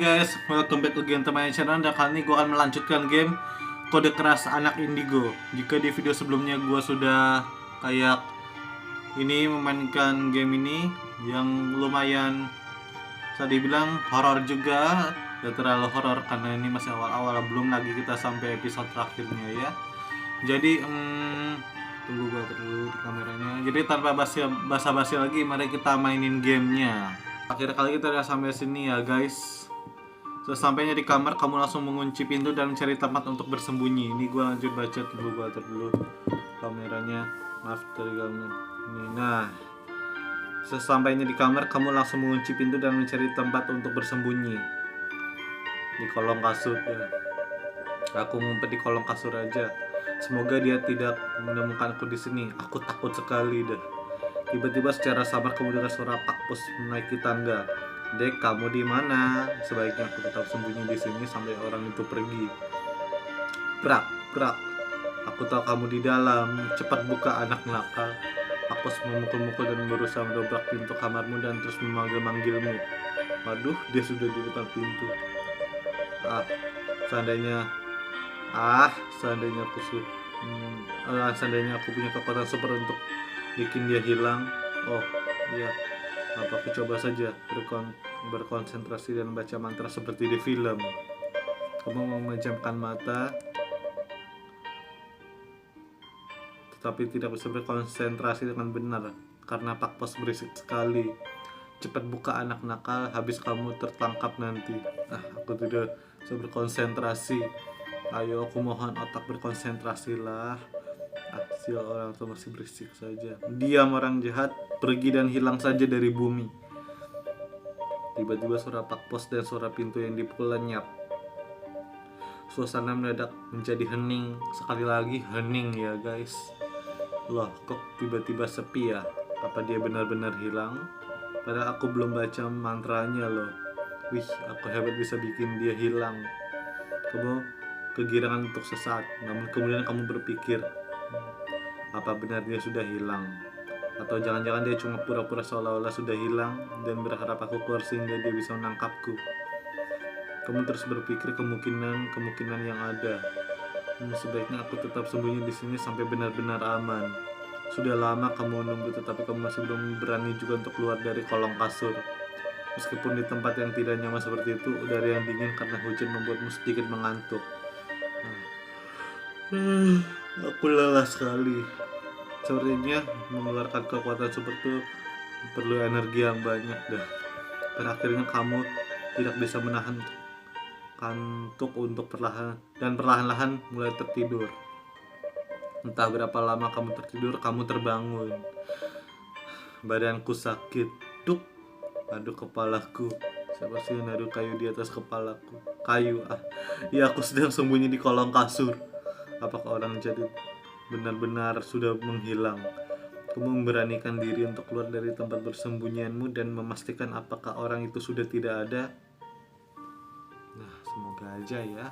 Guys, welcome back again to my channel. Dan kali ini gue akan melanjutkan game Kode Keras Anak Indigo. Jika di video sebelumnya gue sudah kayak ini memainkan game ini yang lumayan bisa dibilang horor juga, gak terlalu horor karena ini masih awal-awal, belum lagi kita sampai episode terakhirnya ya. Jadi tunggu gue dulu di kameranya. Jadi tanpa basa-basi lagi, mari kita mainin gamenya. Akhir kali kita udah sampai sini ya guys. Sesampainya di kamar, kamu langsung mengunci pintu dan mencari tempat untuk bersembunyi. Ini gue lanjut baca dulu, gue atur dulu kameranya. Maaf dari kamera ini. Nah, sesampainya di kamar, kamu langsung mengunci pintu dan mencari tempat untuk bersembunyi di kolong kasur ya. Aku ngumpet di kolong kasur aja. Semoga dia tidak menemukanku di sini. Aku takut sekali dah. Tiba-tiba secara samar kamu dengar suara Pak Pos menaiki tangga. Dek, kamu di mana? Sebaiknya aku tetap sembunyi di sini sampai orang itu pergi. Brak, brak. Aku tahu kamu di dalam. Cepat buka, anak nakal. Aku memukul-mukul dan berusaha mendobrak pintu kamarmu dan terus memanggil-manggilmu. Waduh, dia sudah di depan pintu. Seandainya aku punya kekuatan super untuk bikin dia hilang. Oh, iya. Apa aku coba saja berkonsentrasi dan baca mantra seperti di film. Kamu memejamkan mata, tetapi tidak bisa berkonsentrasi dengan benar karena Pak Pos berisik sekali. Cepat buka, anak nakal, habis kamu tertangkap nanti. Aku tidak bisa berkonsentrasi. Ayo, aku mohon otak berkonsentrasilah. Sial, orang itu masih berisik saja. Diam orang jahat, pergi dan hilang saja dari bumi. Tiba-tiba suara Pak Pos dan suara pintu yang dipukul lenyap. Suasana mendadak menjadi hening. Sekali lagi hening ya guys. Loh, kok tiba-tiba sepi ya? Apa dia benar-benar hilang? Padahal aku belum baca mantranya loh. Wih, aku hebat bisa bikin dia hilang. Kamu kegirangan untuk sesaat, namun kemudian kamu berpikir, apa benar dia sudah hilang? Atau jangan-jangan dia cuma pura-pura seolah-olah sudah hilang dan berharap aku keluar sehingga dia bisa menangkapku. Kamu terus berpikir kemungkinan yang ada. Sebaiknya aku tetap sembunyi di sini sampai benar-benar aman. Sudah lama kamu menunggu, tetapi kamu masih belum berani juga untuk keluar dari kolong kasur. Meskipun di tempat yang tidak nyaman seperti itu, udara yang dingin karena hujan membuatmu sedikit mengantuk. Aku lelah sekali. Sepertinya mengeluarkan kekuatan super itu perlu energi yang banyak dah. Pada akhirnya kamu tidak bisa menahan kantuk untuk perlahan-lahan mulai tertidur. Entah berapa lama kamu tertidur, kamu terbangun. Badanku sakit. Duk. Aduh, kepalaku. Siapa sih yang naruh kayu di atas kepalaku? Kayu. Ya, aku sedang sembunyi di kolong kasur. Apakah orang jadi benar-benar sudah menghilang? Kamu memberanikan diri untuk keluar dari tempat persembunyianmu dan memastikan apakah orang itu sudah tidak ada. Nah, semoga aja ya.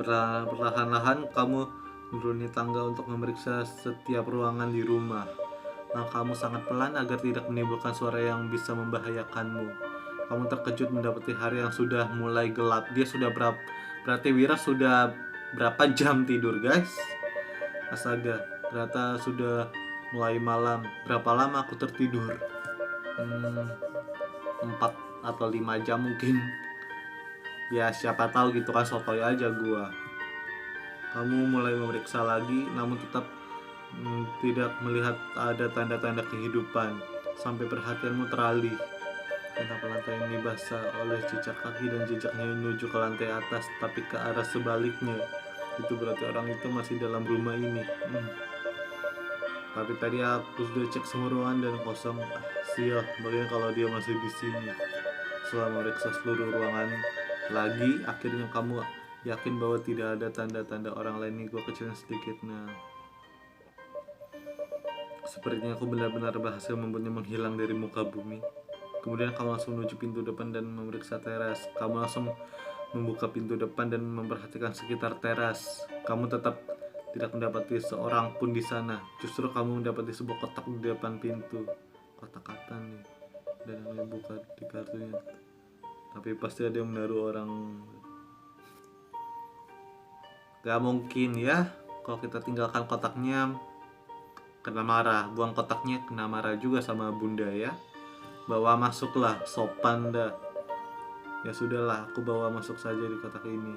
Perlahan-lahan kamu menuruni tangga untuk memeriksa setiap ruangan di rumah. Kamu sangat pelan agar tidak menimbulkan suara yang bisa membahayakanmu. Kamu terkejut mendapati hari yang sudah mulai gelap. Dia sudah berarti Wira sudah berapa jam tidur guys? Astaga, ternyata sudah mulai malam. Berapa lama aku tertidur? 4 atau 5 jam mungkin. Ya siapa tahu gitu kan, sotoy aja gua. Kamu mulai memeriksa lagi, namun tetap tidak melihat ada tanda-tanda kehidupan. Sampai perhatianmu teralih. Kenapa lantai ini basah oleh jejak kaki dan jejaknya menuju ke lantai atas, tapi ke arah sebaliknya. Itu berarti orang itu masih dalam rumah ini. Tapi tadi aku sudah cek semua ruangan dan kosong. Sial, bagaimana kalau dia masih di sini? Setelah memeriksa seluruh ruangan lagi, akhirnya kamu yakin bahwa tidak ada tanda-tanda orang lain. Gue kecilin sedikit. Nah, sepertinya aku benar-benar berhasil membuatnya menghilang dari muka bumi. Kemudian kamu langsung menuju pintu depan dan memeriksa teras. Kamu langsung membuka pintu depan dan memperhatikan sekitar teras. Kamu tetap tidak mendapati seorang pun di sana. Justru kamu mendapati sebuah kotak di depan pintu. Kotak apa nih? dan yang buka di kartunya, tapi pasti ada yang menaruh orang. Gak mungkin ya kalau kita tinggalkan kotaknya kena marah, buang kotaknya kena marah juga sama bunda ya. Bawa masuklah, sopan dah. Ya sudahlah, aku bawa masuk saja di kotak ini.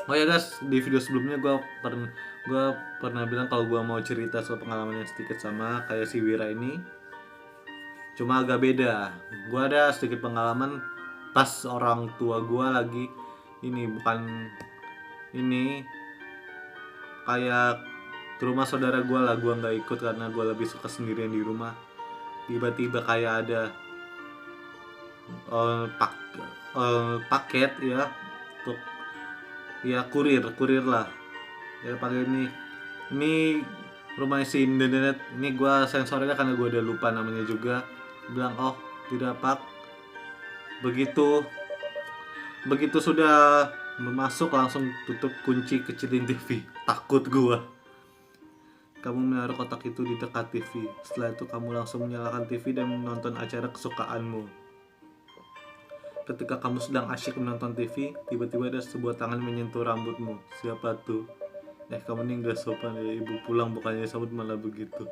Oh ya guys, di video sebelumnya gue pernah bilang kalau gue mau cerita soal pengalaman yang sedikit sama kayak si Wira ini, cuma agak beda. Gue ada sedikit pengalaman pas orang tua gue lagi ini, bukan ini, kayak ke rumah saudara gue lah. Gue nggak ikut karena gue lebih suka sendirian di rumah. Tiba-tiba kayak ada paket ya, untuk ya kurir lah ya, pakai ini rumah si Indenet ini. Gue sensornya karena gue udah lupa namanya juga. Bilang oh tidak pak. Begitu sudah masuk langsung tutup kunci, kecilin TV. Takut gue. Kamu menaruh kotak itu di dekat TV. Setelah itu kamu langsung menyalakan TV dan menonton acara kesukaanmu. Ketika kamu sedang asyik menonton TV, tiba-tiba ada sebuah tangan menyentuh rambutmu. Siapa tuh? Kamu nih gak sopan ya, ibu pulang bukannya sambut malah begitu.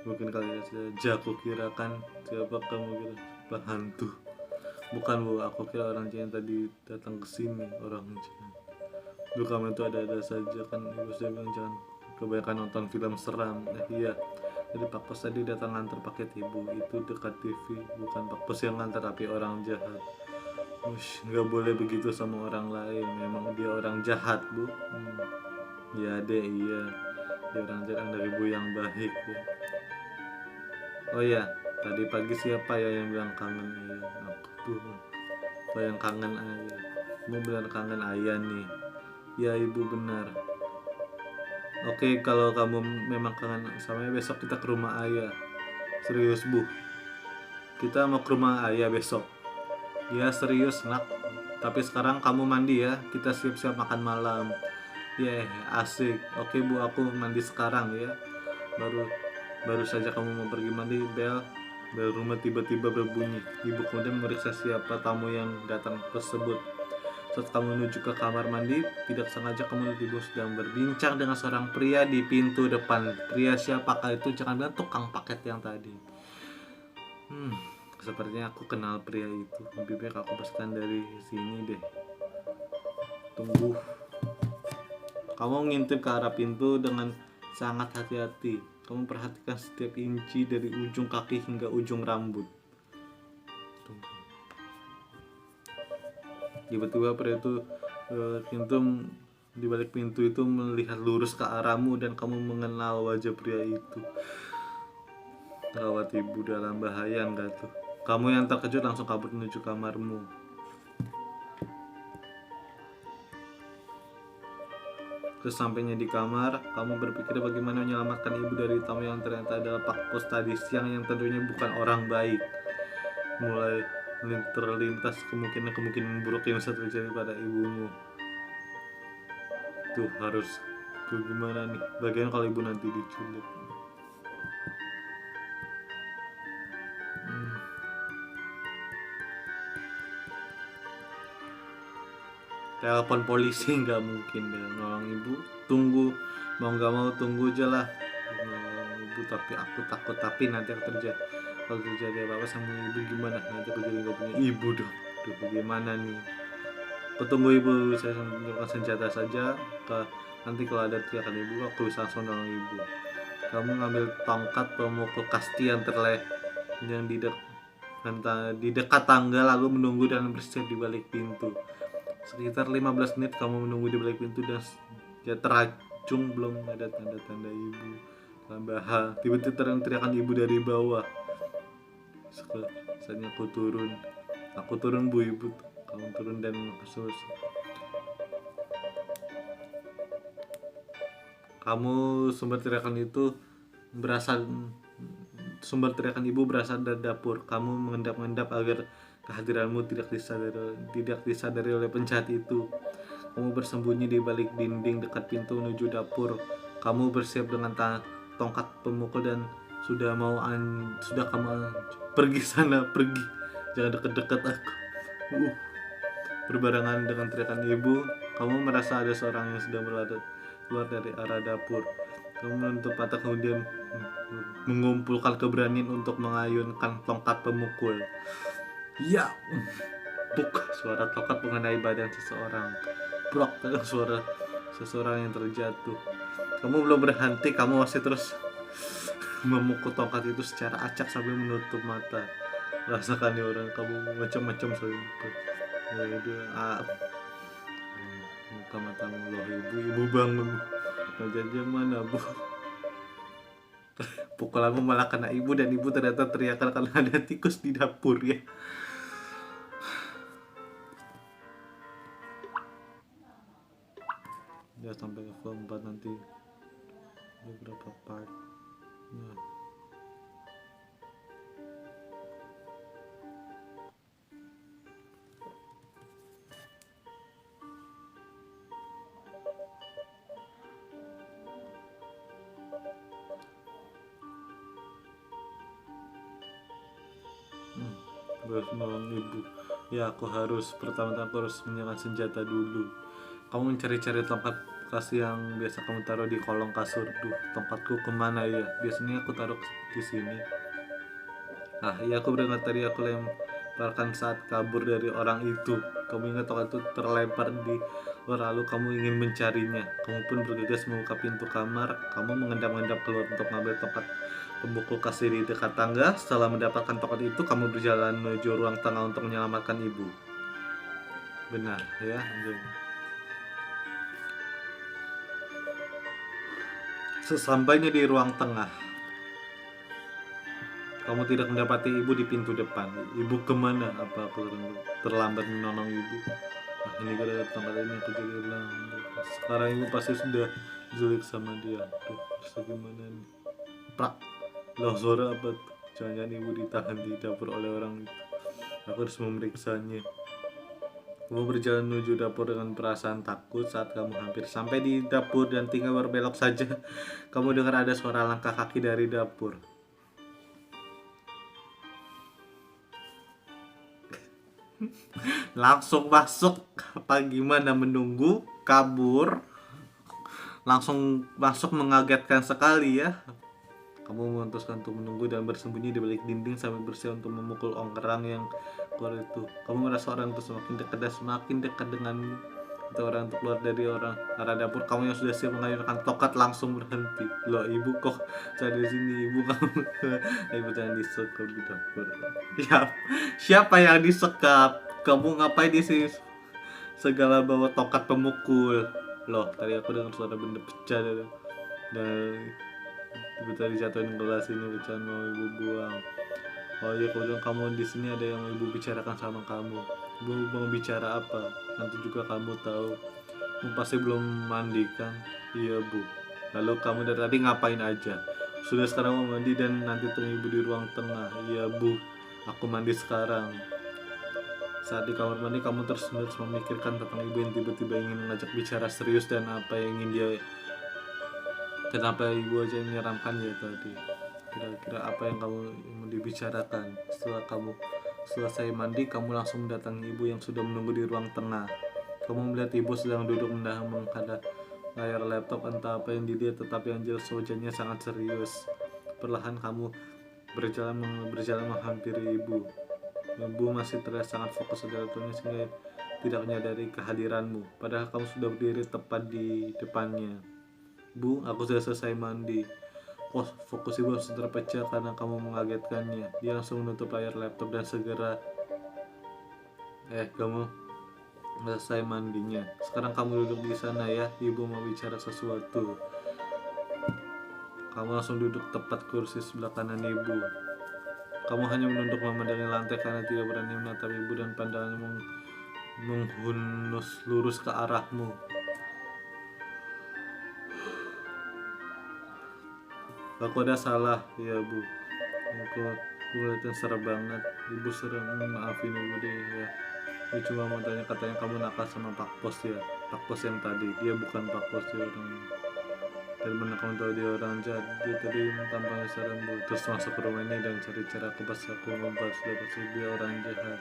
Mungkin kalian saja, aku kira kan siapa kamu kira? Pak hantu. Bukan bu, aku kira orang Cina tadi datang ke sini, orang Cina. Dulu kamu itu ada saja kan, ibu saya bilang jangan kebanyakan nonton film seram. Iya. Jadi Pak Pos tadi datang nganter paket ibu, itu dekat TV, bukan Pak Pos yang nganter tapi orang jahat. Nggak boleh begitu sama orang lain, memang dia orang jahat bu. Ya deh, iya dia orang jahat dari ibu yang baik ya. Oh ya, tadi pagi siapa ya yang bilang kangen? Iya aku tuh. Oh yang kangen ayah, mau bilang kangen ayah nih. Ya ibu benar. Oke, kalau kamu memang kangen sama ayah, besok kita ke rumah ayah. Serius bu, kita mau ke rumah ayah besok. Ya serius nak. Tapi sekarang kamu mandi ya, kita siap-siap makan malam. Asik. Oke bu, aku mandi sekarang ya. Baru saja kamu mau pergi mandi, bel rumah tiba-tiba berbunyi. Ibu kemudian memeriksa siapa tamu yang datang tersebut. Saat kamu menuju ke kamar mandi, tidak sengaja kamu lihat ibu sedang berbincang dengan seorang pria di pintu depan. Pria siapakah itu? Jangan bilang tukang paket yang tadi. Sepertinya aku kenal pria itu. Lebih baik aku pastikan dari sini deh. Tunggu. Kamu ngintip ke arah pintu dengan sangat hati-hati. Kamu perhatikan setiap inci dari ujung kaki hingga ujung rambut. Tunggu. Tiba-tiba pria itu di balik pintu itu melihat lurus ke arahmu dan kamu mengenal wajah pria itu. Gawat, ibu dalam bahaya enggak tuh? Kamu yang terkejut langsung kabur menuju kamarmu. Sesampainya di kamar, kamu berpikir bagaimana menyelamatkan ibu dari tamu yang ternyata adalah Pak Pos tadi siang yang tentunya bukan orang baik. Mulai terlintas kemungkinan buruk yang bisa terjadi pada ibumu. Tuh harus gimana nih? Bagian kalau ibu nanti diculik. Telepon polisi nggak mungkin deh nolong ibu. Tunggu, mau nggak mau tunggu aja lah nolong ibu. Tapi aku takut, tapi nanti kalau terjadi apa-apa sama ibu gimana? Nanti aku jadi nggak punya ibu dong. Duh bagaimana nih? Aku tunggu ibu, saya tunjukkan senjata saja. Nanti kalau ada teriakan ibu, aku bisa langsung nolong ibu. Kamu ngambil tongkat pemukul kasti yang di dekat tangga, lalu menunggu dan bersiap di balik pintu. Sekitar 15 menit kamu menunggu di balik pintu dan ya teracung, belum ada tanda-tanda ibu. Tambah tiba-tiba teriakan ibu dari bawah. Saatnya aku turun bu, ibu kamu turun dan kasus. Sumber teriakan ibu berasal dari dapur. Kamu mengendap-endap agar kehadiranmu tidak disadari oleh penjahat itu. Kamu bersembunyi di balik dinding dekat pintu menuju dapur. Kamu bersiap dengan tongkat pemukul dan sudah kamu pergi sana, pergi, jangan deket-deket aku. Berbarengan dengan teriakan ibu, kamu merasa ada seorang yang sedang keluar dari arah dapur. Kamu menutup mata kemudian mengumpulkan keberanian untuk mengayunkan tongkat pemukul. Ya, buk, suara tongkat mengenai badan seseorang. Brok, suara seseorang yang terjatuh. Kamu belum berhenti, kamu masih terus memukul tongkat itu secara acak sambil menutup mata. Rasakan ya orang, kamu macam-macam sampai buka matamu. Loh ibu bangun. Wajahnya mana bu? Pukulanmu malah kena ibu, dan ibu ternyata teriakan karena ada tikus di dapur ya. Ya sampai level 4 nanti beberapa part. Nah. Harus menolong ibu. Ya aku pertama-tama aku harus menyalakan senjata dulu. Kamu mencari-cari tongkat bekas yang biasa kamu taruh di kolong kasur. Tongkatku kemana ya? Biasanya aku taruh di sini. Iya aku berdengar tadi aku lemparkan saat kabur dari orang itu. Kamu ingat tongkat itu terlempar di luar, lalu kamu ingin mencarinya. Kamu pun bergegas membuka pintu kamar. Kamu mengendap-endap keluar untuk mengambil tongkat pemukul kasir di dekat tangga. Setelah mendapatkan tongkat itu, kamu berjalan menuju ruang tengah untuk menyelamatkan ibu. Benar ya. Sesampainya di ruang tengah, kamu tidak mendapati ibu di pintu depan. Ibu kemana? Apa aku terlambat menolong ibu? Ini gara-gara tongkat ini aku jadi hilang. Sekarang ibu pasti sudah diculik sama dia. Terus gimana nih? Prak. Loh, suara apa? Jangan-jangan ibu ditahan di dapur oleh orang itu. Aku harus memeriksanya. Kamu berjalan menuju dapur dengan perasaan takut. Saat kamu hampir sampai di dapur dan tinggal berbelok saja, kamu dengar ada suara langkah kaki dari dapur. Langsung masuk, apa gimana? Menunggu, kabur, langsung masuk, mengagetkan sekali ya. Kamu memutuskan untuk menunggu dan bersembunyi di balik dinding sambil bersiap untuk memukul orang yang keluar itu. Kamu merasa orang itu semakin dekat dan semakin dekat denganmu. Itu orang untuk keluar dari arah dapur. Kamu yang sudah siap mengayunkan tongkat langsung berhenti. Loh ibu kok saya di sini? Ibu kamu ibu jangan disekap di dapur. Ya, siapa yang disekap? Kamu ngapain di sini? Segala bawa tongkat pemukul. Loh, tadi aku dengar suara benda pecah dan tiba-tiba dijatuhin gelas ini, pecahan mau ibu buang. Oh iya, kemudian kamu di sini ada yang mau ibu bicarakan sama kamu. Ibu mau bicara apa? Nanti juga kamu tahu. Kamu pasti belum mandi kan? Iya bu. Lalu kamu dari tadi ngapain aja? Sudah, sekarang mau mandi dan nanti tunggu ibu di ruang tengah. Iya bu, aku mandi sekarang. Saat di kamar mandi kamu terus memikirkan tentang ibu yang tiba-tiba ingin mengajak bicara serius dan apa yang ingin dia. Kenapa ibu aja menyeramkan ya tadi? Kira-kira apa yang kamu mau dibicarakan? Setelah kamu selesai mandi, kamu langsung mendatangi ibu yang sudah menunggu di ruang tengah. Kamu melihat ibu sedang duduk menghadap layar laptop, entah apa yang dilihat, tetapi yang jelas wajahnya sangat serius. Perlahan kamu berjalan menghampiri ibu. Ibu masih terlihat sangat fokus pada laptopnya sehingga tidak menyadari kehadiranmu. Padahal kamu sudah berdiri tepat di depannya. Bu, aku sudah selesai mandi. Oh, fokus ibu langsung terpecah karena kamu mengagetkannya. Dia langsung menutup layar laptop dan segera kamu selesai mandinya. Sekarang kamu duduk di sana ya. Ibu mau bicara sesuatu. Kamu langsung duduk tepat kursi sebelah kanan ibu. Kamu hanya menunduk memandangi lantai karena tidak berani menatap ibu dan pandangannya menghunus lurus ke arahmu. Aku ada salah ya bu. Aku kelihatan serem banget. Ibu serem, maafin ibu deh ya. Ibu cuma mau tanya, katanya kamu nakal sama Pak Pos ya. Pak Pos yang tadi, dia bukan Pak Pos ya orang. Dan benar kamu tahu dia orang jahat. Dia tadi tampangnya serem Bu. Terus masuk ke rumah ini dan cari cara aku pas aku ngobrol sudah pasti dia orang jahat.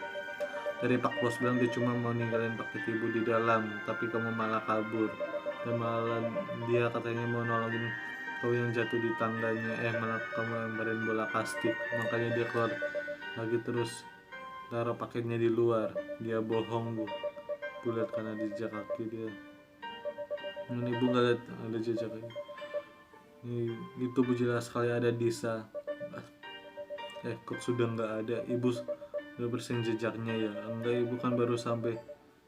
Dari Pak Bos bilang dia cuma mau ninggalin paket ibu di dalam, tapi kamu malah kabur. Dan malah dia katanya mau nolongin kau yang jatuh di tangganya, malah kamu lemparin bola plastik. Makanya dia keluar lagi terus taruh paketnya di luar. Dia bohong Bu. Bu lihat karena di jejak kaki dia. Ini ibu nggak lihat ada jejak kaki. Itu Bu jelas sekali ada Disa. Kok sudah nggak ada? Ibu udah bersihin jejaknya ya? Enggak, ibu kan baru sampai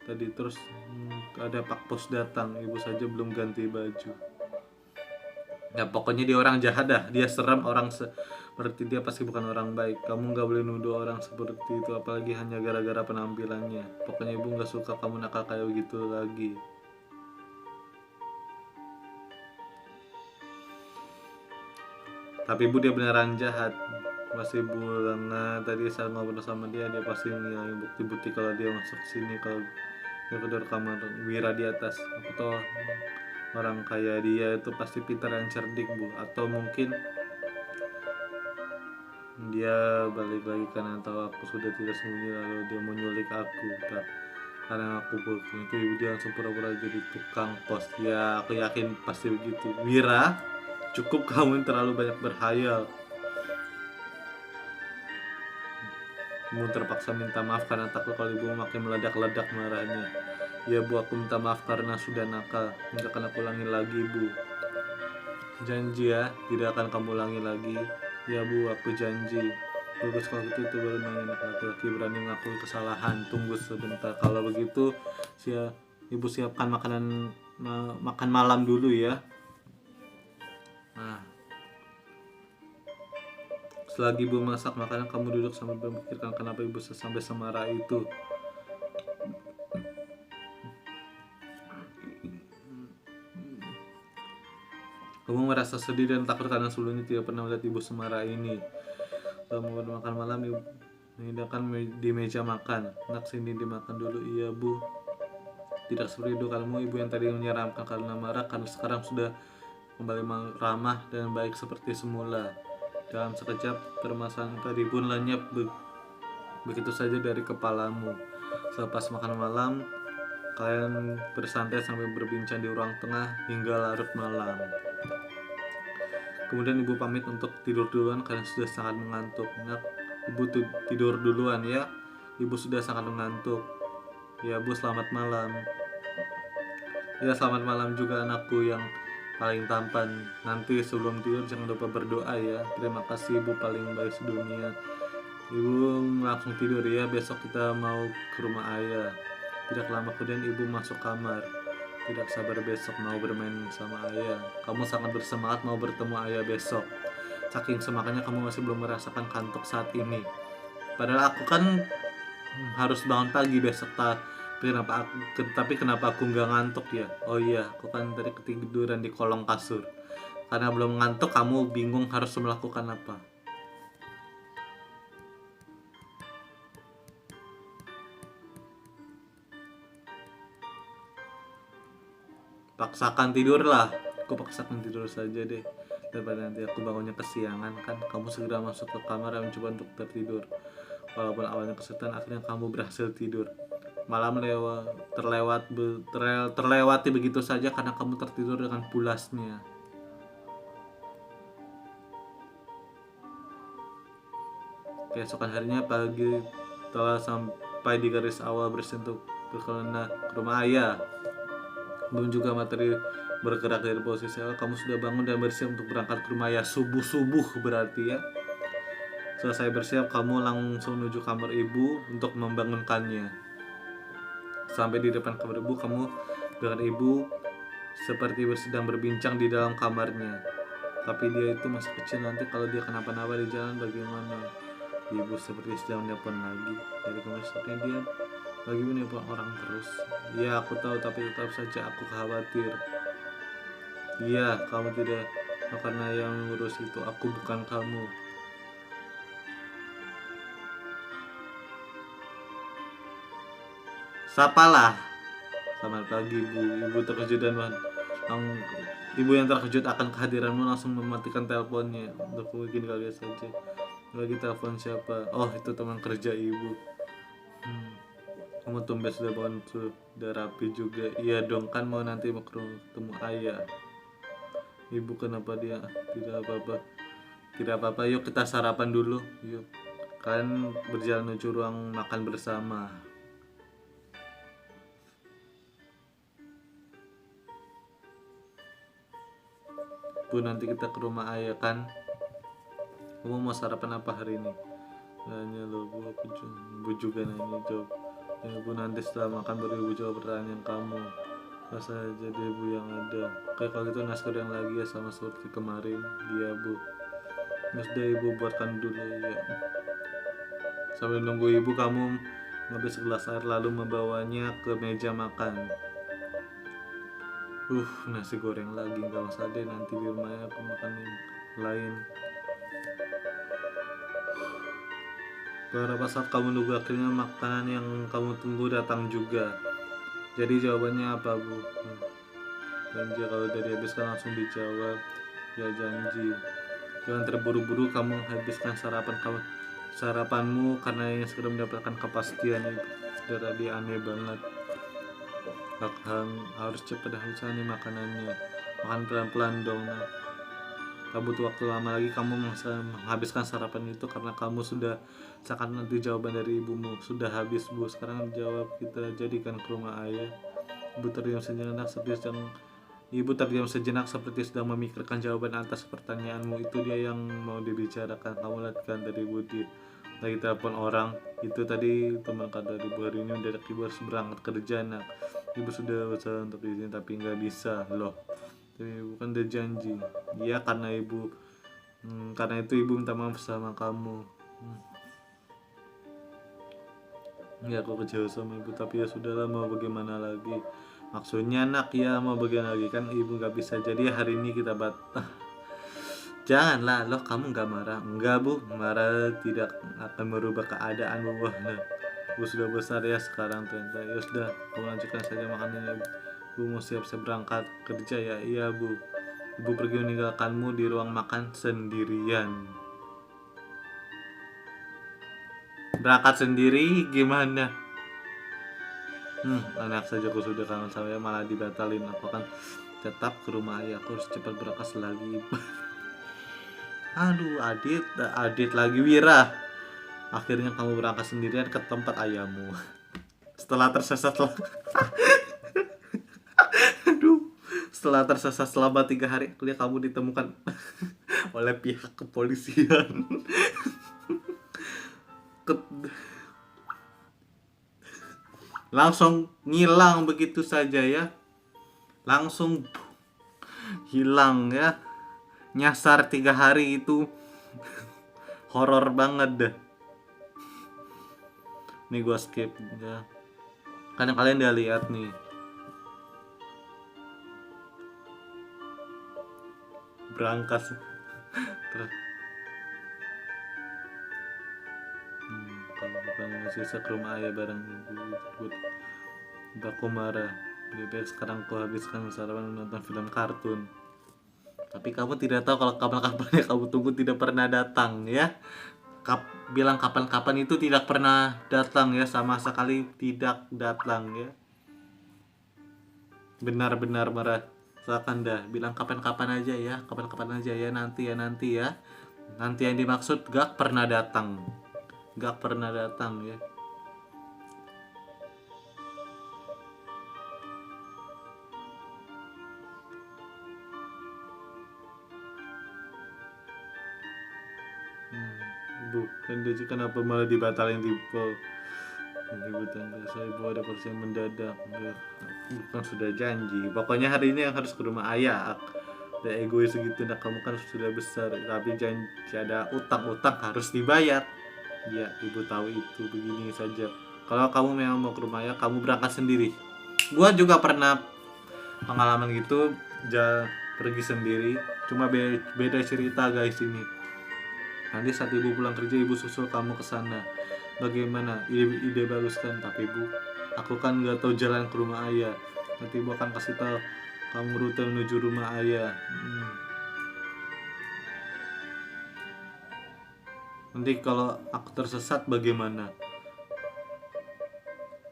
tadi. Terus ada Pak Pos datang, ibu saja belum ganti baju. Ya pokoknya dia orang jahat dah. Dia seram, orang seperti dia pasti bukan orang baik. Kamu nggak boleh nuduh orang seperti itu, apalagi hanya gara-gara penampilannya. Pokoknya ibu nggak suka kamu nakal kayak gitu lagi. Tapi ibu dia beneran jahat. Pasti ibu lengah tadi saat ngobrol sama dia pasti ngilangin bukti-bukti kalau dia masuk sini, kalau dia ke kamar Wira di atas. Aku tahu orang kayak dia itu pasti pintar dan cerdik Bu. Atau mungkin dia balik lagi karena tahu aku sudah tidak sembunyi, lalu dia mau nyulik aku. Karena aku bohong itu ibu dia langsung pura-pura jadi tukang pos. Ya aku yakin pasti begitu. Wira, cukup kamu yang terlalu banyak berhayal. Ibu terpaksa minta maaf karena takut kalau ibu makin meledak-ledak marahnya. Ya Bu, aku minta maaf karena sudah nakal. Tidak akan aku ulangi lagi Bu. Janji ya, tidak akan kamu ulangi lagi. Ya Bu, aku janji. Bagus kalau gitu, itu baru namanya laki-laki berani mengakui kesalahan. Tunggu sebentar. Kalau begitu, ibu siapkan makan malam dulu ya. Nah, selagi ibu masak makanan, kamu duduk sambil memikirkan kenapa ibu sampai semarah itu. Kamu merasa sedih dan takut karena sebelumnya tidak pernah melihat ibu semarah ini. Kamu makan malam, ibu menghidangkan di meja makan. Nak, sini dimakan dulu. Iya Bu. Tidak seperti itu kamu, ibu yang tadi menyeramkan karena marah, karena sekarang sudah kembali ramah dan baik seperti semula. Dalam sekejap permasalahan tadi pun lenyap begitu saja dari kepalamu. Selepas makan malam, kalian bersantai sambil berbincang di ruang tengah hingga larut malam. Kemudian ibu pamit untuk tidur duluan karena sudah sangat mengantuk. Nak, ibu tidur duluan ya. Ibu sudah sangat mengantuk. Ya Bu, selamat malam. Ya, selamat malam juga anakku yang paling tampan. Nanti sebelum tidur jangan lupa berdoa ya. Terima kasih Ibu paling baik sedunia. Ibu langsung tidur ya. Besok kita mau ke rumah ayah. Tidak lama kemudian ibu masuk kamar. Tidak sabar besok mau bermain sama ayah. Kamu sangat bersemangat mau bertemu ayah besok. Saking semangatnya kamu masih belum merasakan kantuk saat ini. Padahal aku kan harus bangun pagi besok. Tapi kenapa aku nggak ngantuk ya? Oh iya, aku kan tadi ketiduran di kolong kasur. Karena belum ngantuk, kamu bingung harus melakukan apa. Paksakan tidur lah. Aku paksakan tidur saja deh. Daripada nanti aku bangunnya kesiangan kan. Kamu segera masuk ke kamar dan mencoba untuk tertidur. Walaupun awalnya kesulitan, akhirnya kamu berhasil tidur. Malam terlewati begitu saja karena kamu tertidur dengan pulasnya. Keesokan harinya pagi telah sampai di garis awal bersentuh berkelana ke rumah ayah. Belum juga materi bergerak dari posisi awal, kamu sudah bangun dan bersiap untuk berangkat ke rumah ayah. Subuh berarti ya. Selesai bersiap, kamu langsung menuju kamar ibu untuk membangunkannya. Sampai di depan kamar ibu, kamu dengan ibu seperti sedang berbincang di dalam kamarnya. Tapi dia itu masih kecil, nanti kalau dia kenapa-napa di jalan bagaimana? Ibu seperti sedang telepon lagi. Dari kemarin dia lagi menelpon orang terus. Ya aku tahu, tapi tetap saja aku khawatir. Iya, kamu tidak, karena yang ngurus itu aku, bukan kamu. Sapalah. Selamat pagi Bu. Ibu terkejut dan Ibu yang terkejut akan kehadiranmu langsung mematikan teleponnya. Untuk mungkin kaget saja. Lagi telepon siapa? Oh, itu teman kerja ibu. Kamu tumben sudah bangun, sudah rapi juga. Iya dong, kan mau nanti mau ketemu ayah. Ibu kenapa dia? Tidak apa-apa. Tidak apa-apa, yuk kita sarapan dulu. Yuk. Kan berjalan menuju ruang makan bersama. Bu, nanti kita ke rumah ayah kan? Kamu mau sarapan apa hari ini? Nanya lo, bu, bu juga nanya jawab. Ya, bu, nanti setelah makan baru ibu jawab pertanyaan kamu. Masa jadi ibu yang ada. Kayak kalau gitu nasi goreng lagi ya sama seperti kemarin. Iya bu. Ya sudah ibu buatkan dulu ya. Sambil nunggu ibu kamu ngambil segelas air lalu membawanya ke meja makan. Nasi goreng lagi, nggak usah deh, nanti di rumahnya aku makan yang lain. Beberapa saat kamu nunggu, akhirnya makanan yang kamu tunggu datang juga. Jadi jawabannya apa bu? Janji, kalau udah dihabiskan langsung dijawab. Ya janji. Jangan terburu-buru kamu habiskan sarapanmu karena yang segera mendapatkan kepastian. Itu tadi aneh banget. Harus cepat habiskan nih makanannya. Makan pelan-pelan dong. Kamu butuh waktu lama lagi kamu menghabiskan sarapan itu karena kamu sudah seakan nanti jawaban dari ibumu. Sudah habis bu, sekarang jawab, kita jadikan ke rumah ayah. Ibu terdiam sejenak seperti sedang memikirkan jawaban atas pertanyaanmu. Itu dia yang mau dibicarakan. Kamu lihat kan tadi Budi lagi telepon orang. Itu tadi teman kata ibu, hari ini mendadak ibu harus berangkat kerja nak. Ibu sudah berusaha untuk izin tapi nggak bisa loh. Tapi ibu kan udah janji. Iya karena itu ibu minta maaf sama kamu. Ya aku kecewa sama ibu, tapi ya sudahlah, mau bagaimana lagi. Maksudnya nak, ya mau bagaimana lagi, kan ibu nggak bisa. Jadi hari ini kita Janganlah loh, kamu nggak marah? Enggak bu, marah tidak akan merubah keadaan bu. Bu sudah besar ya sekarang ternyata. Ya sudah, kamu lanjutkan saja makanannya. Bu mau siap-siap berangkat kerja ya. Iya bu. Ibu pergi meninggalkanmu di ruang makan sendirian. Berangkat sendiri gimana? Anak saja aku sudah kangen sama, malah dibatalin. Aku akan tetap ke rumah ayah. Aku harus cepat berangkat lagi. Aduh, Adit lagi Wira. Akhirnya kamu berangkat sendirian ke tempat ayahmu. Setelah tersesat setelah tersesat selama 3 hari, akhirnya kamu ditemukan oleh pihak kepolisian. Langsung ngilang begitu saja ya. Langsung hilang ya. Nyasar 3 hari itu horor banget dah. Nih gua skip ya. Karena kalian udah lihat nih. Berangkat kalau bukan masih ke rumah ayah bareng ibu. Aku marah. Lebih sekarang aku habiskan sarapan menonton film kartun. Tapi kamu tidak tahu kalau kapan-kapan yang kamu tunggu tidak pernah datang ya. Bilang kapan-kapan itu tidak pernah datang ya, sama sekali tidak datang ya. Benar-benar marah. Silakan dah, bilang kapan-kapan aja ya, kapan-kapan aja ya, nanti ya. Nanti yang dimaksud gak pernah datang. Gak pernah datang ya. Bukan dia, kenapa malah dibatalin di saya ibu ada persiapan mendadak. Bukan sudah janji. Pokoknya hari ini yang harus ke rumah ayah. Udah egois segitu, nah kamu kan sudah besar. Tapi janji ada utang harus dibayar. Ya ibu tahu itu, begini saja. Kalau kamu memang mau ke rumah ayah, kamu berangkat sendiri. Gua juga pernah pengalaman gitu, pergi sendiri. Cuma beda cerita guys ini. Nanti saat ibu pulang kerja, ibu susul kamu ke sana. Bagaimana? Ide bagus kan? Tapi bu, aku kan nggak tahu jalan ke rumah ayah. Nanti ibu akan kasih tahu Kamu rute menuju rumah ayah. Nanti kalau aku tersesat bagaimana?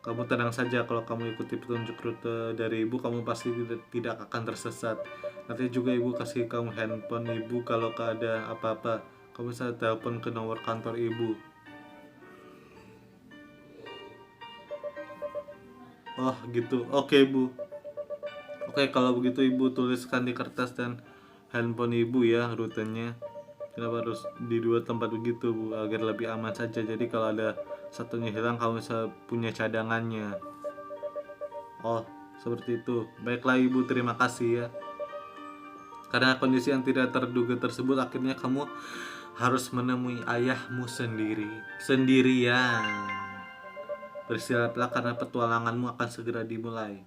Kamu tenang saja, kalau kamu ikuti petunjuk rute dari ibu, kamu pasti tidak akan tersesat. Nanti juga ibu kasih kamu handphone ibu, kalau ada apa-apa kamu bisa telepon ke nomor kantor ibu. Oh gitu, oke bu. Oke, kalau begitu ibu tuliskan di kertas dan handphone ibu ya rutenya. Kenapa harus di dua tempat begitu bu, agar lebih aman saja. Jadi kalau ada satunya hilang kamu bisa punya cadangannya. Oh seperti itu. Baiklah ibu, terima kasih ya. Karena kondisi yang tidak terduga tersebut, akhirnya kamu harus menemui ayahmu sendirian. Bersiaplah karena petualanganmu akan segera dimulai.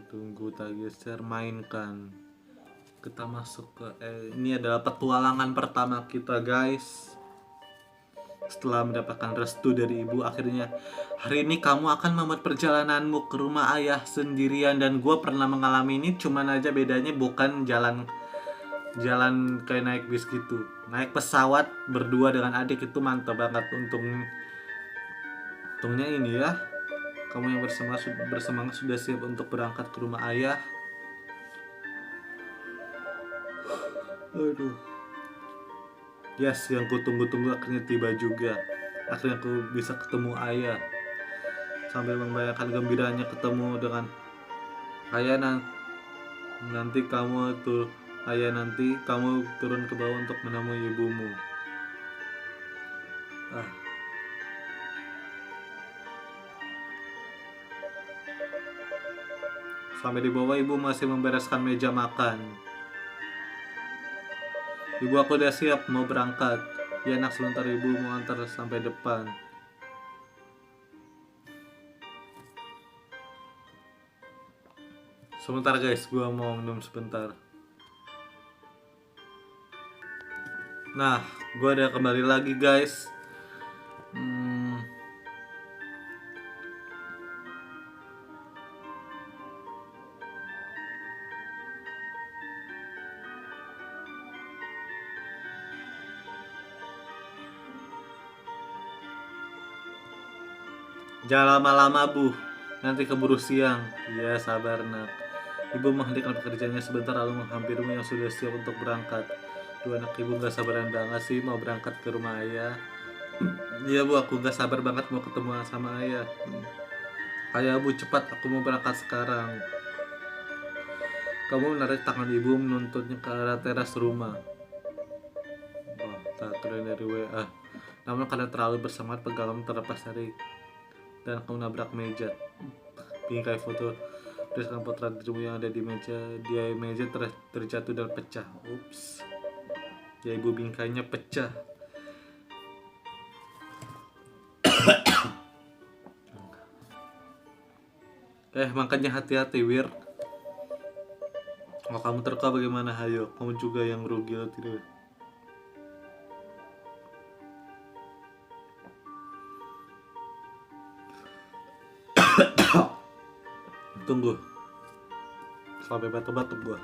Tunggu tak geser, mainkan. Kita masuk ke ini adalah petualangan pertama kita guys. Setelah mendapatkan restu dari ibu, akhirnya hari ini kamu akan membuat perjalananmu ke rumah ayah sendirian. Dan gue pernah mengalami ini, cuman aja bedanya bukan jalan kayak naik bis gitu. Naik pesawat berdua dengan adik itu mantap banget. Untungnya ini ya, kamu yang bersemangat sudah siap untuk berangkat ke rumah ayah. Aduh. Yes, yang kutunggu-tunggu akhirnya tiba juga. Akhirnya aku bisa ketemu ayah. Sambil membayangkan gembiranya ketemu dengan ayah. Nanti kamu turun ke bawah untuk menemui ibumu. Sampai di bawah ibu masih membereskan meja makan. Ibu, aku udah siap mau berangkat. Ya nak, sebentar ibu mau antar sampai depan. Sebentar guys, gua mau minum sebentar. Nah, gua udah kembali lagi guys. Jangan lama-lama bu, nanti keburu siang. Iya sabar nak. Ibu menghentikan pekerjaannya sebentar lalu menghampirimu yang sudah siap untuk berangkat. Dua anak ibu gak sabaran banget sih mau berangkat ke rumah ayah. Iya bu, aku gak sabar banget mau ketemu sama ayah. Ayah bu, cepat, aku mau berangkat sekarang. Kamu menarik tangan ibu menuntutnya ke arah teras rumah. Oh, tak keren dari WA. Namun karena terlalu bersemangat, pegangan terlepas dari dan kamu nabrak meja. Bingkai foto tuliskan potret dirimu yang ada di meja. Dia meja terjatuh dan pecah. Ups. Ya ibu, bingkainya pecah. Makanya hati-hati Wir. Kalau kamu terluka bagaimana? Hayo, kamu juga yang rugi atau tidak? Tunggu. Sampai batuk-batuk gua.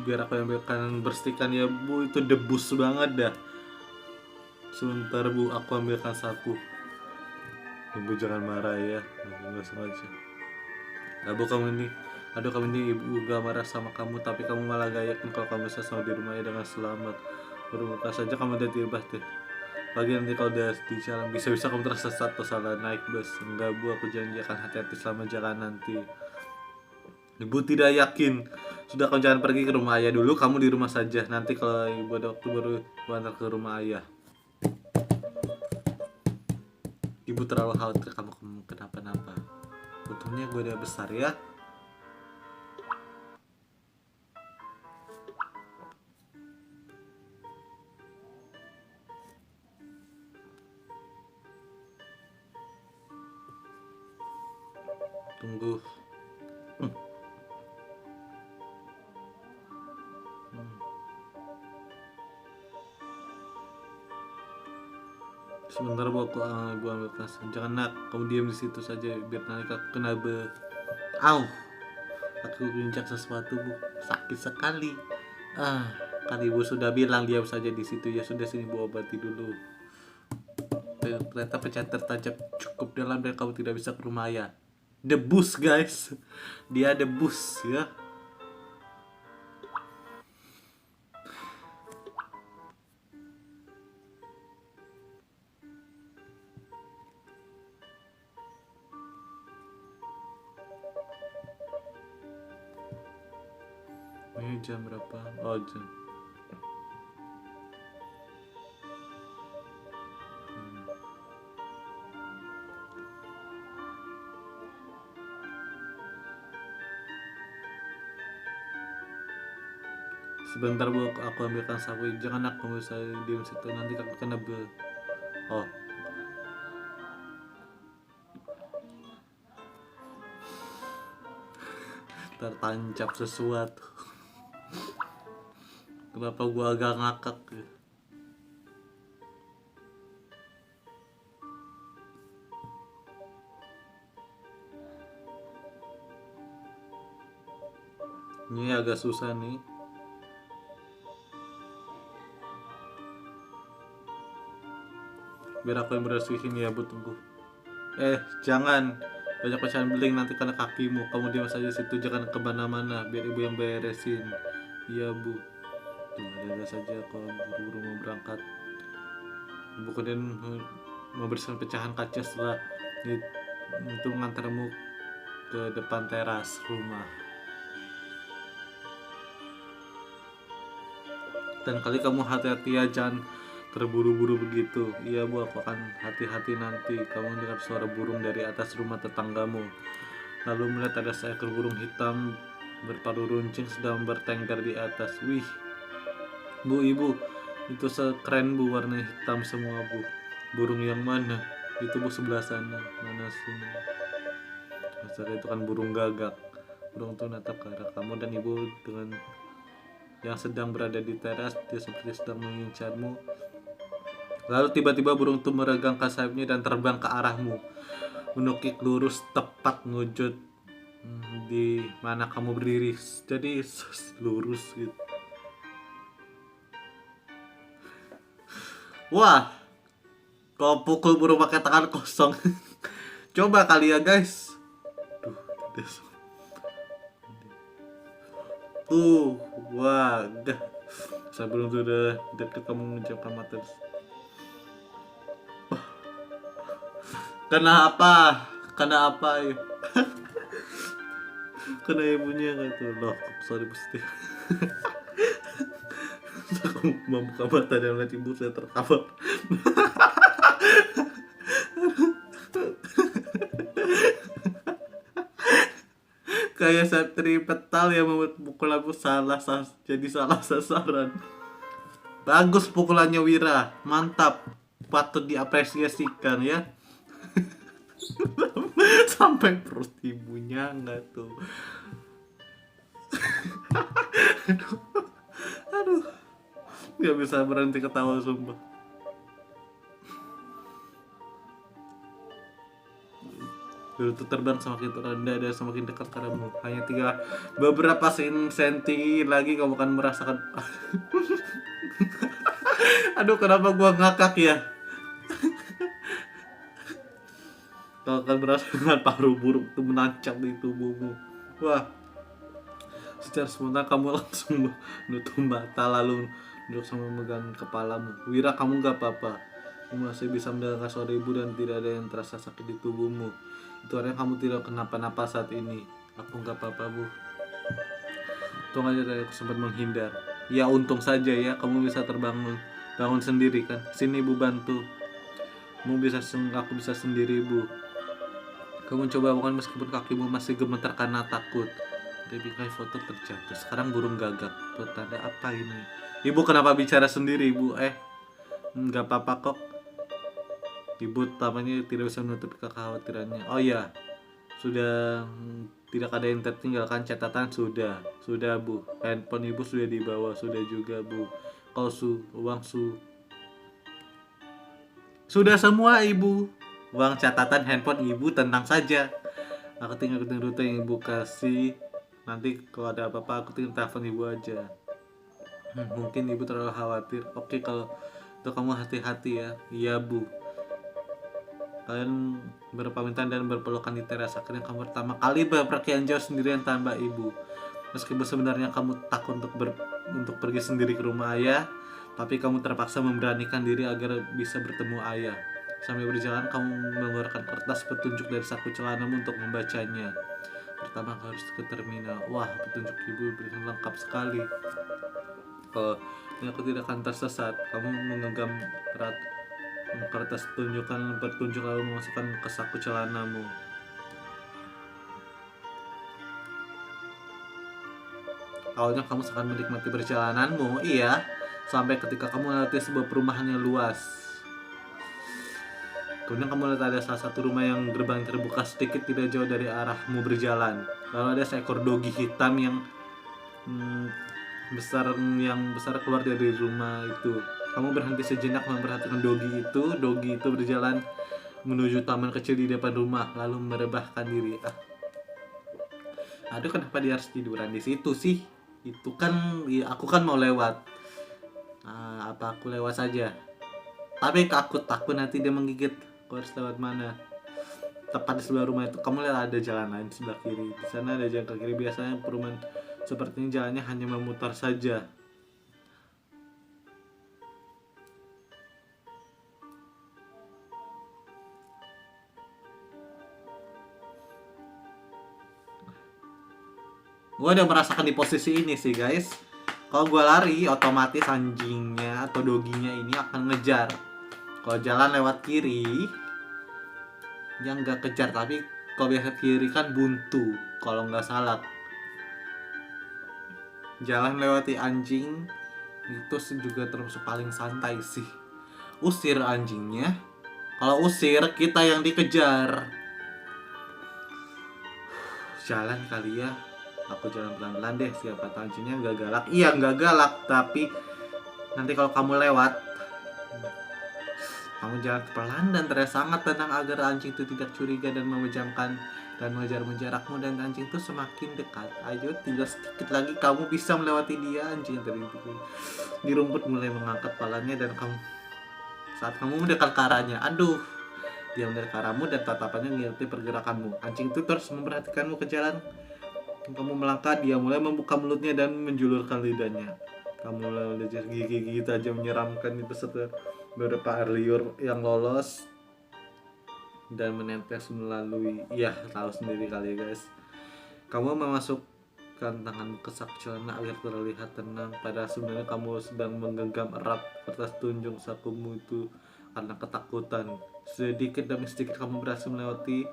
Biar aku yang ambilkan bersihkan ya bu, itu debus banget dah. Sebentar bu, aku ambilkan sapu. Ibu jangan marah ya, aku nggak sengaja. Aduh kamu ini ibu gak marah sama kamu, tapi kamu malah gak yakin kalau kamu bisa sama di rumahnya dengan selamat. Bermuka saja kamu udah tiba deh. Lagi nanti kalau udah di jalan bisa-bisa kamu tersesat atau salah naik bus. Enggak bu, aku janji akan hati-hati selama jalan nanti. Ibu tidak yakin. Sudah, kamu jangan pergi ke rumah ayah dulu, kamu di rumah saja. Nanti kalau ibu ada waktu baru ibu antar ke rumah ayah. Ibu terlalu khawatir kamu kenapa-napa. Untungnya gue udah besar ya. Tunggu. Sebentar bu, aku ambil tas. Jangan nak, kamu diam di situ saja biar nanti aku kena Au, aku injak sesuatu bu, sakit sekali. Kan ibu sudah bilang diam saja di situ ya. Sudah, sini bu, obati dulu. Ternyata pecahan tertancap cukup dalam dan kamu tidak bisa ke rumah ayah. Debus guys, dia debus ya. Ini jam berapa? Oh, jam. Sebentar bu, aku ambilkan sapu. Jangan nak, kamu bisa diam situ, nanti aku kena Oh, tertancap sesuatu. Kenapa gua agak ngakak ya? Ini agak susah nih. Biar aku yang bersihin ya bu, tunggu. Jangan banyak pecahan beling, nanti kena kakimu. Kamu diam saja situ, jangan kemana-mana, biar ibu yang beresin. Iya bu. Tuh, ada saja kalau buru-buru mau berangkat. Ibu kemudian membersihkan pecahan kaca setelah itu mengantarmu ke depan teras rumah. Dan kali kamu hati-hati ya, jangan terburu-buru begitu. Iya bu, aku akan hati-hati nanti. Kamu dengar suara burung dari atas rumah tetanggamu. Lalu melihat ada seekor burung hitam berpadu runcing sedang bertengkar di atas. Wih, bu, ibu, itu keren bu, warna hitam semua bu. Burung yang mana? Itu bu, sebelah sana. Mana sini? Masalah itu kan burung gagak. Burung itu natap ke arah kamu dan ibu dengan yang sedang berada di teras. Dia seperti sedang mengincarmu. Lalu tiba-tiba burung itu meregangkan sayapnya dan terbang ke arahmu, menukik lurus tepat ngujud di mana kamu berdiri. Jadi lurus gitu. Wah, kau pukul burung pakai tangan kosong. Coba kali ya guys. Tuh, wah, sebelum itu udah deket kamu menjauhkan mata. Kenapa ya? Kena ibunya nggak tuh? Loh, sorry pasti. Aku membuka mata dan melihat ibu saya terkapar. Kayak satri petal yang membuat pukulanmu jadi salah sasaran. Bagus pukulannya Wira, mantap, patut diapresiasikan ya. Sampai perut ibunya enggak tuh. aduh, nggak bisa berhenti ketawa sumpah. Dulu tuh terbang semakin rendah dan semakin dekat padamu. Hanya beberapa senti lagi kamu akan merasakan. Aduh, kenapa gua ngakak ya? Kau akan merasakan paruh burung itu menancap di tubuhmu. Wah, secara spontan kamu langsung menutup mata lalu duduk sambil memegang kepalamu. Wira, kamu gak apa-apa. Kamu masih bisa mendengar suara ibu dan tidak ada yang terasa sakit di tubuhmu. Itu artinya kamu tidak kenapa-napa saat ini. Aku gak apa-apa bu. Untung aja tadi aku sempat menghindar. Ya untung saja ya, kamu bisa bangun sendiri kan. Sini ibu bantu. Aku bisa sendiri, Bu. Kamu coba bangun meskipun kakimu masih gemetar karena takut. Dia bingkai foto terjatuh. Sekarang burung gagak. Bertanda apa ini? Ibu kenapa bicara sendiri, Ibu? Nggak apa-apa kok. Ibu tampaknya tidak bisa menutupi kekhawatirannya. Oh iya, sudah tidak ada yang tertinggalkan, catatan sudah Bu. Handphone ibu sudah dibawa, sudah juga Bu. Kalau uang sudah semua ibu. Uang, catatan, handphone ibu tenang saja. Aku tinggal ikutin rute yang ibu kasih. Nanti kalau ada apa-apa aku tinggal telepon ibu aja. Mungkin ibu terlalu khawatir. Oke, kalau itu kamu hati-hati ya. Iya Bu. Kalian berpamitan dan berpelukan di teras. Akhirnya kamu pertama kali berpergian jauh sendirian tanpa ibu. Meskipun sebenarnya kamu takut untuk pergi sendiri ke rumah ayah, tapi kamu terpaksa memberanikan diri agar bisa bertemu ayah. Sambil berjalan kamu mengeluarkan kertas petunjuk dari saku celanamu untuk membacanya. Pertama harus ke terminal. Wah, petunjuk ibu berikan lengkap sekali. Kalau ini aku tidak akan tersesat. Kamu menggenggam kertas petunjuk lalu memasukkan ke saku celanamu. Awalnya kamu sangat menikmati perjalananmu, iya, sampai ketika kamu melewati sebuah perumahan yang luas. Kemudian kamu lihat ada salah satu rumah yang gerbang terbuka sedikit tidak jauh dari arahmu berjalan. Lalu ada seekor dogi hitam yang besar keluar dari rumah itu. Kamu berhenti sejenak memperhatikan dogi itu. Dogi itu berjalan menuju taman kecil di depan rumah, lalu merebahkan diri. Aduh, kenapa dia harus tiduran di situ sih? Itu kan ya, aku kan mau lewat. Apa aku lewat saja? Tapi aku takut nanti dia menggigit. Aku harus lewat mana? Tepat di sebelah rumah itu kamu lihat ada jalan lain sebelah kiri. Di sana ada jalan ke kiri. Biasanya perumahan seperti ini jalannya hanya memutar saja. Gue udah merasakan di posisi ini sih guys. Kalau gue lari, otomatis anjingnya atau doginya ini akan ngejar. Kalau jalan lewat kiri, yang nggak kejar, tapi kalau biasa kiri kan buntu kalau nggak salah. Jalan lewati anjing itu juga termasuk paling santai sih. Usir anjingnya, kalau usir kita yang dikejar. Jalan kali ya, aku jalan pelan-pelan deh. Siapa tahu anjingnya nggak galak. Iya nggak galak, tapi nanti kalau kamu lewat, kamu jalan pelan dan terasa sangat tenang agar anjing itu tidak curiga dan memejamkan dan mengejar jarakmu, dan anjing itu semakin dekat. Ayo, tinggal sedikit lagi kamu bisa melewati dia. Anjing yang tadi di rumput mulai mengangkat kepalanya dan saat kamu mendekat ke arahnya, aduh, dia mendekat ke arahmu dan tatapannya mengikuti pergerakanmu. Anjing itu terus memperhatikanmu ke jalan. Kamu melangkah, dia mulai membuka mulutnya dan menjulurkan lidahnya. Kamu mulai gigi-gigi tajam menyeramkan itu serta beberapa air liur yang lolos dan menetes melalui, ya tahu sendiri kali ya guys. Kamu memasukkan tangan ke saku celana agar terlihat tenang, padahal sebenarnya kamu sedang menggenggam erat kertas tunjuk sakumu itu karena ketakutan. Sedikit demi sedikit kamu berhasil melewati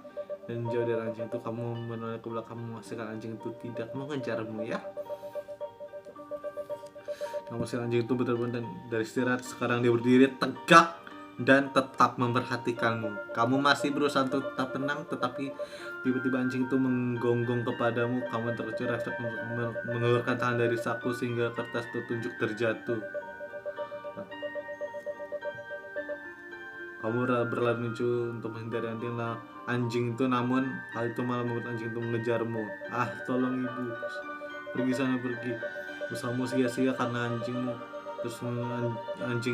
dan jauh dari anjing itu. Kamu menoleh ke belakang memastikan anjing itu tidak mengejarmu ya. Kamu si anjing itu benar-benar dari istirahat. Sekarang dia berdiri tegak dan tetap memperhatikanmu. Kamu masih berusaha untuk tetap tenang, tetapi tiba-tiba anjing itu menggonggong kepadamu. Kamu terkejut refleks mengeluarkan tangan dari saku sehingga kertas petunjuk terjatuh. Kamu berlari menuju untuk menghindari anjing itu, namun hal itu malah membuat anjing itu mengejarmu. Tolong ibu, pergi sana, pergi. Usahamu sia-sia karena anjing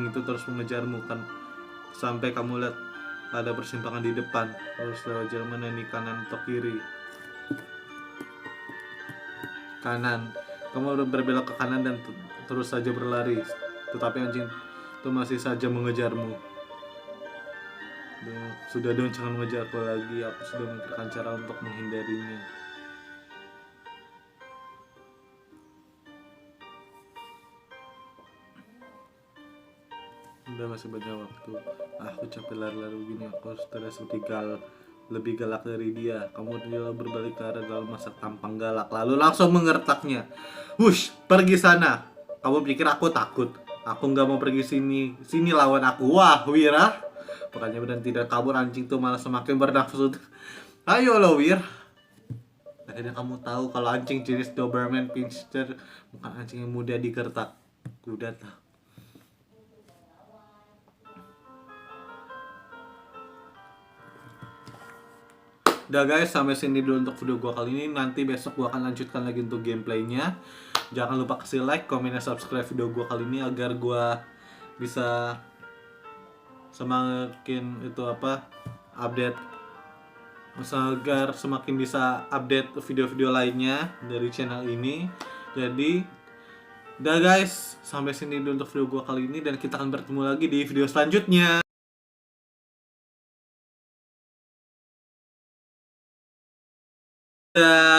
itu terus mengejarmu kan, sampai kamu lihat ada persimpangan di depan. Harus lewat jalan mana nih, kanan atau kiri? Kanan. Kamu berbelok ke kanan dan terus saja berlari, tetapi anjing itu masih saja mengejarmu. Sudah dong, jangan mengejarku lagi. Aku sudah memikirkan cara untuk menghindarinya. Udah masih banyak waktu. Aku capek lari-lari begini. Aku harus terus lebih galak dari dia. Kamu tidak berbalik ke arah dalam masa tampang galak, lalu langsung mengertaknya. Wush, pergi sana. Kamu pikir aku takut? Aku nggak mau pergi sini. Sini lawan aku. Wah, Wira. Bukannya benar tidak kabur, anjing tuh malah semakin bernafsu. Ayo lo, Wir. Akhirnya kamu tahu kalau anjing jenis Doberman Pinscher bukan anjing yang mudah digertak. Udah tahu. Udah guys, sampai sini dulu untuk video gua kali ini. Nanti besok gua akan lanjutkan lagi untuk gameplaynya. Jangan lupa kasih like, komen, dan subscribe video gua kali ini agar gua bisa semakin update, agar semakin bisa update video-video lainnya dari channel ini. Jadi udah guys, sampai sini dulu untuk video gua kali ini, dan kita akan bertemu lagi di video selanjutnya. Dah.